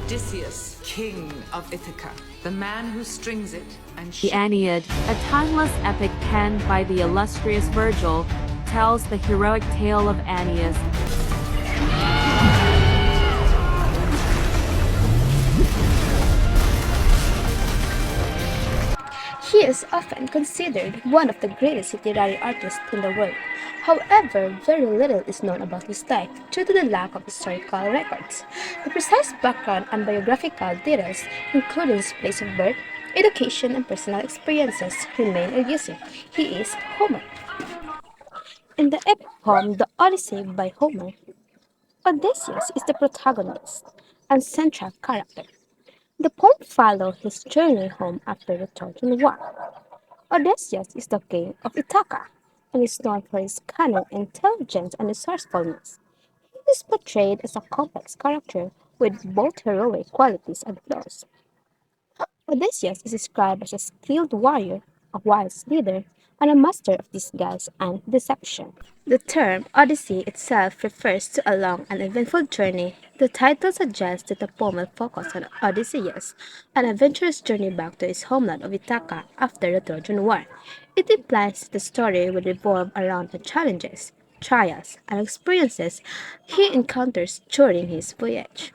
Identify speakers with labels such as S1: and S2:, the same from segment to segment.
S1: Odysseus, king of Ithaca, the man who strings it and
S2: The Aeneid, a timeless epic penned by the illustrious Virgil, tells the heroic tale of Aeneas.
S3: He is often considered one of the greatest literary artists in the world. However, very little is known about his life due to the lack of historical records. The precise background and biographical details, including his place of birth, education, and personal experiences, remain elusive. He is Homer. In the epic poem The Odyssey by Homer, Odysseus is the protagonist and central character. The poem follows his journey home after the Trojan War. Odysseus is the king of Ithaca and is known for his cunning, intelligence, and resourcefulness. He is portrayed as a complex character with both heroic qualities and flaws. Odysseus is described as a skilled warrior, a wise leader, and a master of disguise and deception. The term Odyssey itself refers to a long and eventful journey. The title suggests that the poem will focus on Odysseus, an adventurous journey back to his homeland of Ithaca after the Trojan War. It implies that the story will revolve around the challenges, trials, and experiences he encounters during his voyage.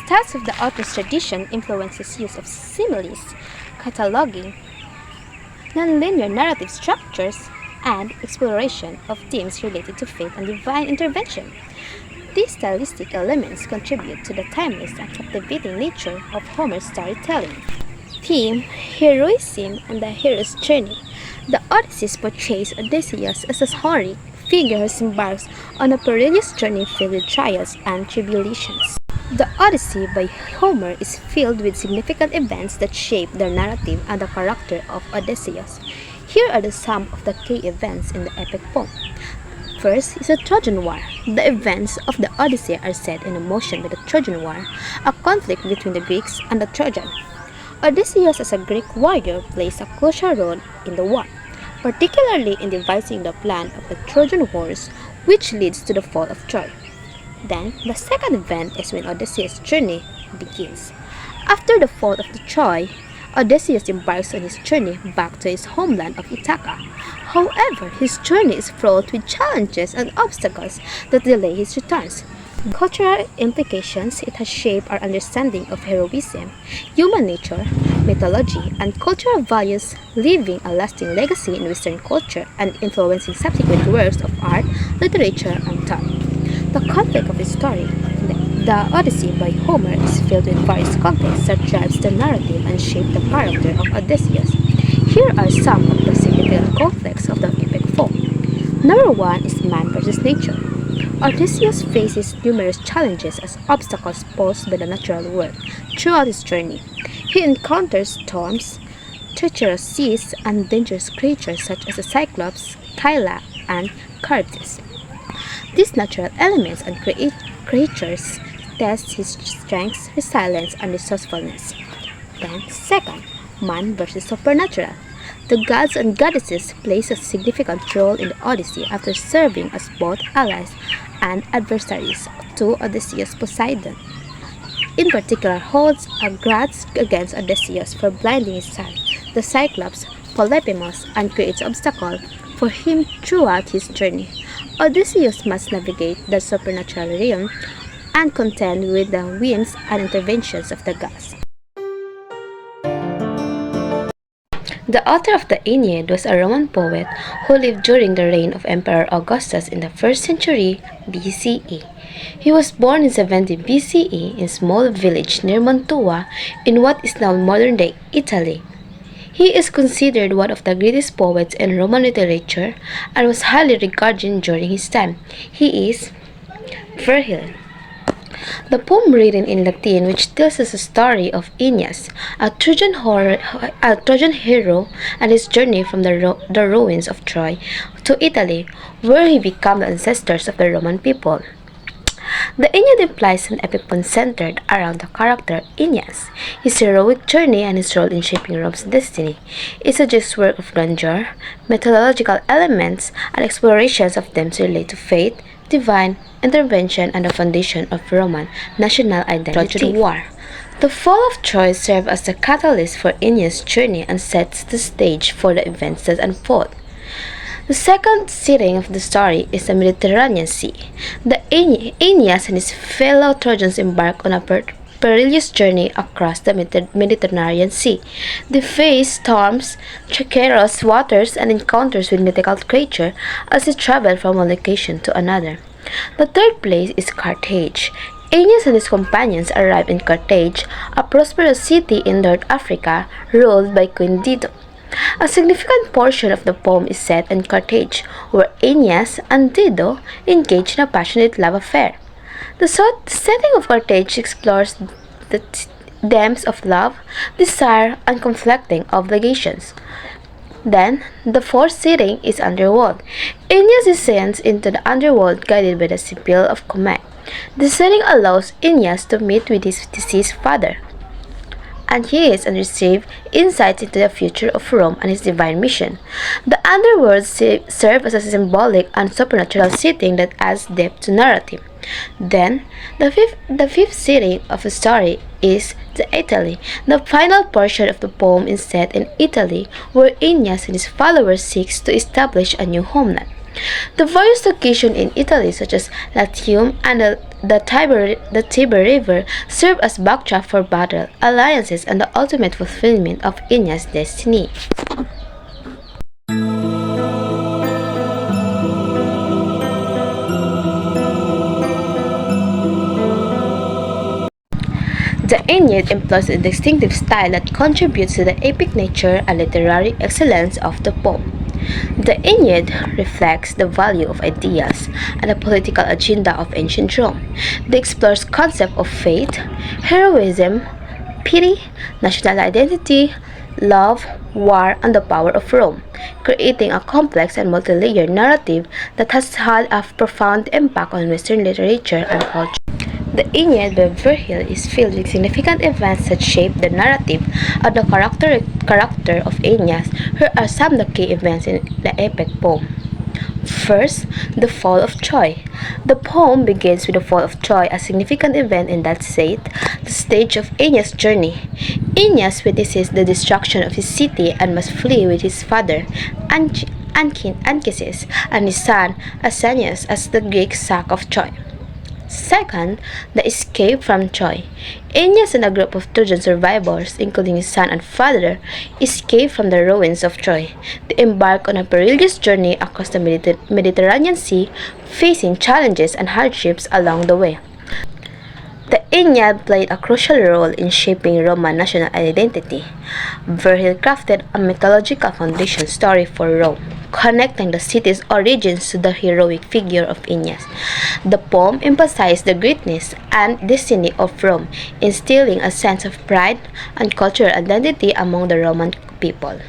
S3: Styles of the author's tradition influence his use of similes, cataloging, nonlinear narrative structures, and exploration of themes related to faith and divine intervention. These stylistic elements contribute to the timeless and captivating nature of Homer's storytelling. Theme, heroism, and the hero's journey. The Odyssey portrays Odysseus as a heroic figure who embarks on a perilous journey filled with trials and tribulations. The Odyssey by Homer is filled with significant events that shape the narrative and the character of Odysseus. Here are some of the key events in the epic poem. First is the Trojan War. The events of the Odyssey are set in motion by the Trojan War, a conflict between the Greeks and the Trojans. Odysseus as a Greek warrior plays a crucial role in the war, particularly in devising the plan of the Trojan Wars, which leads to the fall of Troy. Then, the second event is when Odysseus' journey begins. After the fall of the Troy, Odysseus embarks on his journey back to his homeland of Ithaca. However, his journey is fraught with challenges and obstacles that delay his returns. Cultural implications, it has shaped our understanding of heroism, human nature, mythology, and cultural values, leaving a lasting legacy in Western culture and influencing subsequent works of art, literature, and thought. The conflict of his story, the Odyssey by Homer, is filled with various conflicts that drives the narrative and shape the character of Odysseus. Here are some of the significant conflicts of the epic poem. Number 1 is man versus nature. Odysseus faces numerous challenges as obstacles posed by the natural world throughout his journey. He encounters storms, treacherous seas, and dangerous creatures such as the Cyclops, Scylla, and Charybdis. These natural elements and creatures test his strength, resilience, and resourcefulness. Then, second, man versus supernatural. The gods and goddesses plays a significant role in the Odyssey after serving as both allies and adversaries to Odysseus' Poseidon. In particular, holds a grudge against Odysseus for blinding his son, the Cyclops Polyphemus, and creates obstacles for him throughout his journey. Odysseus must navigate the supernatural realm and contend with the whims and interventions of the gods. The author of the Aeneid was a Roman poet who lived during the reign of Emperor Augustus in the 1st century BCE. He was born in 70 BCE in a small village near Mantua in what is now modern-day Italy. He is considered one of the greatest poets in Roman literature and was highly regarded during his time. He is Virgil. The poem written in Latin which tells us the story of Aeneas, a Trojan hero and his journey from the ruins of Troy to Italy, where he became the ancestors of the Roman people. The Aeneid implies an epic poem centered around the character Aeneas, his heroic journey and his role in shaping Rome's destiny. It suggests work of grandeur, mythological elements, and explorations of themes related to fate, divine intervention, and the foundation of Roman national identity. Trojan War. The fall of Troy served as the catalyst for Aeneas' journey and sets the stage for the events that unfold. The second setting of the story is the Mediterranean Sea. Aeneas and his fellow Trojans embark on a perilous journey across the Mediterranean Sea. They face storms, treacherous waters, and encounters with mythical creatures as they travel from one location to another. The third place is Carthage. Aeneas and his companions arrive in Carthage, a prosperous city in North Africa ruled by Queen Dido. A significant portion of the poem is set in Carthage, where Aeneas and Dido engage in a passionate love affair. The setting of Carthage explores the themes of love, desire, and conflicting obligations. Then, the fourth setting is Underworld. Aeneas descends into the underworld guided by the Sibyl of Comet. This setting allows Aeneas to meet with his deceased father, and he is and receive insights into the future of Rome and his divine mission. The underworld serves as a symbolic and supernatural setting that adds depth to narrative. Then, the fifth setting of the story is Italy. The final portion of the poem is set in Italy, where Aeneas and his followers seek to establish a new homeland. The various locations in Italy, such as Latium and the Tiber River, serve as backdrop for battle, alliances, and the ultimate fulfillment of Aeneas' destiny. The Aeneid employs a distinctive style that contributes to the epic nature and literary excellence of the poem. The Aeneid reflects the value of ideals and the political agenda of ancient Rome. It explores concepts of faith, heroism, pity, national identity, love, war, and the power of Rome, creating a complex and multi-layered narrative that has had a profound impact on Western literature and culture. The Aeneid by Virgil is filled with significant events that shape the narrative and the character of Aeneas. Here are some of the key events in the epic poem. First, the fall of Troy. The poem begins with the fall of Troy, a significant event in that set the stage of Aeneas' journey. Aeneas witnesses the destruction of his city and must flee with his father, Anchises, and his son, Ascanius, as the Greek sack of Troy. Second, the escape from Troy. Aeneas and a group of Trojan survivors, including his son and father, escape from the ruins of Troy. They embark on a perilous journey across the Mediterranean Sea, facing challenges and hardships along the way. The Aeneid played a crucial role in shaping Roman national identity. Virgil crafted a mythological foundation story for Rome, connecting the city's origins to the heroic figure of Aeneas. The poem emphasized the greatness and destiny of Rome, instilling a sense of pride and cultural identity among the Roman people.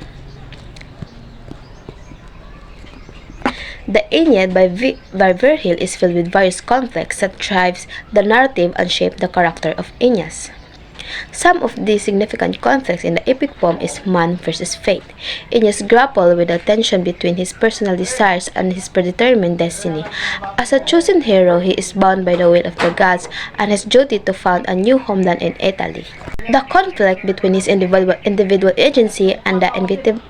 S3: The Aeneid by Virgil is filled with various conflicts that drive the narrative and shape the character of Aeneas. Some of the significant conflicts in the epic poem is man versus fate. Aeneas grapples with the tension between his personal desires and his predetermined destiny. As a chosen hero, he is bound by the will of the gods and his duty to found a new homeland in Italy. The conflict between his individual agency and the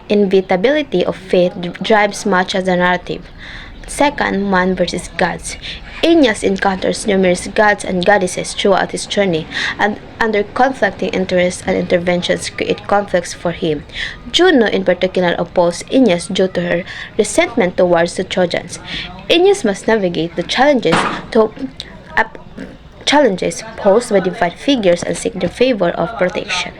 S3: inevitability of fate drives much of the narrative. Second, man versus gods. Aeneas encounters numerous gods and goddesses throughout his journey, and their conflicting interests and interventions create conflicts for him. Juno in particular opposed Aeneas due to her resentment towards the Trojans. Aeneas must navigate the challenges posed by divine figures and seek the favor of protection.